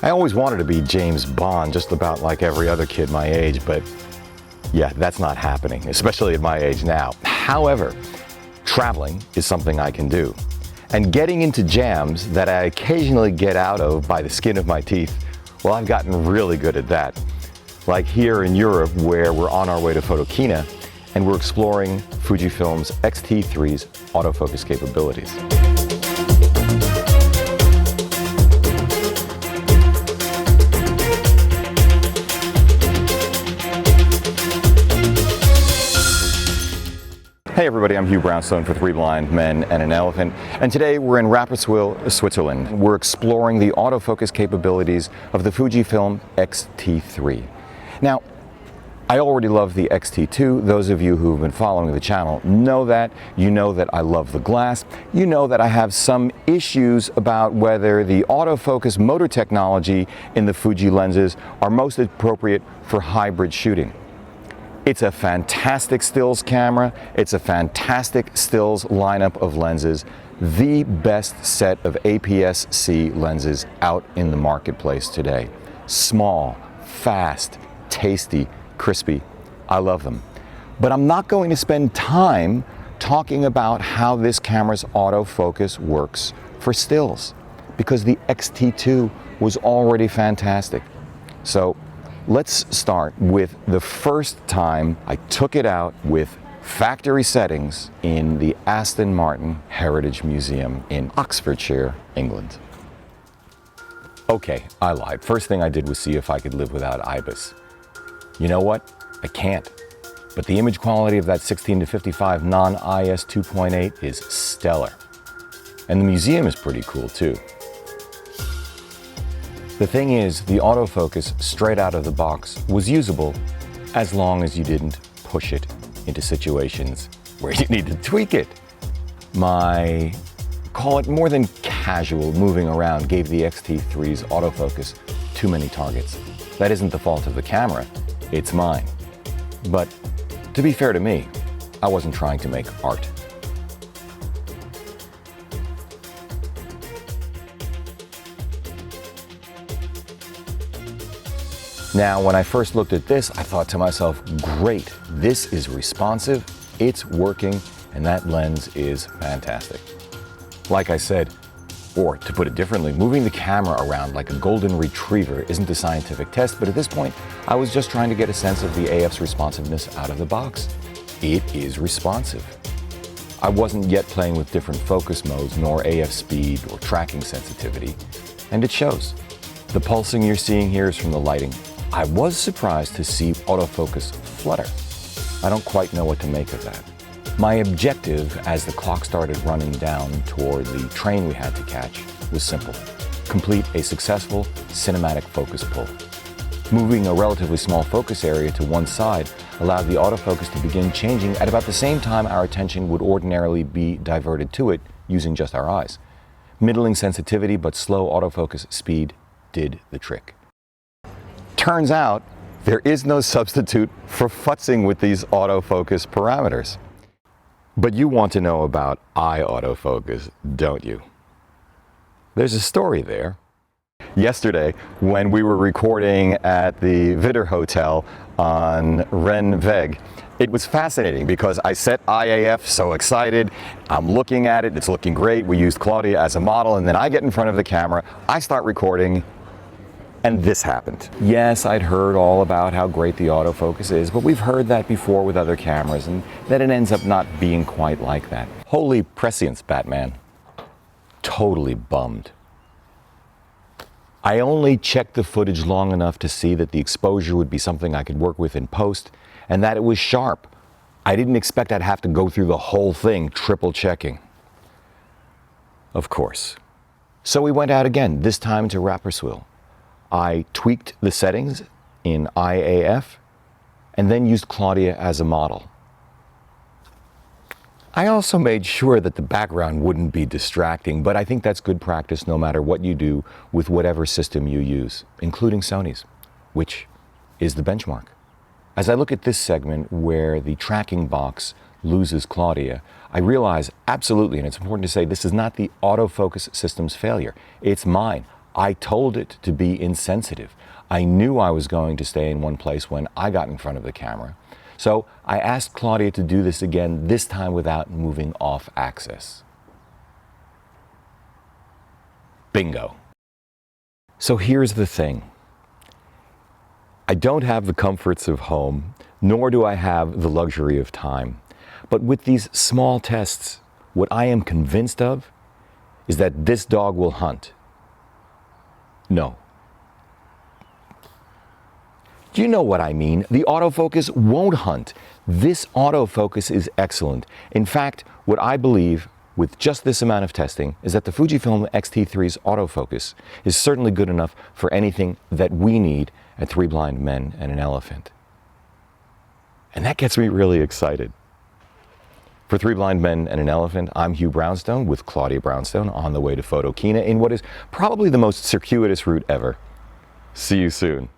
I always wanted to be James Bond, just about like every other kid my age, but yeah, that's not happening, especially at my age now. However, traveling is something I can do. And getting into jams that I occasionally get out of by the skin of my teeth, well, I've gotten really good at that. Like here in Europe, where we're on our way to Photokina, and we're exploring Fujifilm's X-T3's autofocus capabilities. Hey everybody, I'm Hugh Brownstone for Three Blind Men and an Elephant, and today we're in Rapperswil, Switzerland. We're exploring the autofocus capabilities of the Fujifilm X-T3. Now, I already love the X-T2. Those of you who've been following the channel know that. You know that I love the glass. You know that I have some issues about whether the autofocus motor technology in the Fuji lenses are most appropriate for hybrid shooting. It's a fantastic stills camera. It's a fantastic stills lineup of lenses. The best set of APS-C lenses out in the marketplace today. Small, fast, tasty, crispy. I love them. But I'm not going to spend time talking about how this camera's autofocus works for stills, because the X-T2 was already fantastic. So let's start with the first time I took it out with factory settings in the Aston Martin Heritage Museum in Oxfordshire, England. Okay, I lied. First thing I did was see if I could live without IBIS. You know what? I can't. But the image quality of that 16-55 non-IS 2.8 is stellar. And the museum is pretty cool too. The thing is, the autofocus straight out of the box was usable as long as you didn't push it into situations where you need to tweak it. My, call it more than casual moving around gave the X-T3's autofocus too many targets. That isn't the fault of the camera, it's mine. But to be fair to me, I wasn't trying to make art. Now, when I first looked at this, I thought to myself, great, this is responsive, it's working, and that lens is fantastic. Like I said, or to put it differently, moving the camera around like a golden retriever isn't a scientific test, but at this point, I was just trying to get a sense of the AF's responsiveness out of the box. It is responsive. I wasn't yet playing with different focus modes, nor AF speed or tracking sensitivity, and it shows. The pulsing you're seeing here is from the lighting. I was surprised to see autofocus flutter. I don't quite know what to make of that. My objective as the clock started running down toward the train we had to catch was simple: complete a successful cinematic focus pull. Moving a relatively small focus area to one side allowed the autofocus to begin changing at about the same time our attention would ordinarily be diverted to it using just our eyes. Middling sensitivity but slow autofocus speed did the trick. Turns out there is no substitute for futzing with these autofocus parameters. But you want to know about eye autofocus, don't you? There's a story there. Yesterday, when we were recording at the Vidder Hotel on Renweg, it was fascinating because I set IAF, so excited, I'm looking at it, it's looking great, we used Claudia as a model, and then I get in front of the camera, I start recording, and this happened. Yes, I'd heard all about how great the autofocus is, but we've heard that before with other cameras, and then it ends up not being quite like that. Holy prescience, Batman. Totally bummed. I only checked the footage long enough to see that the exposure would be something I could work with in post, and that it was sharp. I didn't expect I'd have to go through the whole thing triple checking. Of course. So we went out again, this time to Rapperswil. I tweaked the settings in IAF and then used Claudia as a model. I also made sure that the background wouldn't be distracting, but I think that's good practice no matter what you do with whatever system you use, including Sony's, which is the benchmark. As I look at this segment where the tracking box loses Claudia, I realize absolutely, and it's important to say, this is not the autofocus system's failure. It's mine. I told it to be insensitive. I knew I was going to stay in one place when I got in front of the camera. So I asked Claudia to do this again, this time without moving off axis. Bingo. So here's the thing. I don't have the comforts of home, nor do I have the luxury of time. But with these small tests, what I am convinced of is that this dog will hunt. No. Do you know what I mean? The autofocus won't hunt. This autofocus is excellent. In fact, what I believe with just this amount of testing is that the Fujifilm X-T3's autofocus is certainly good enough for anything that we need at Three Blind Men and an Elephant. And that gets me really excited. For Three Blind Men and an Elephant, I'm Hugh Brownstone with Claudia Brownstone on the way to Photokina in what is probably the most circuitous route ever. See you soon.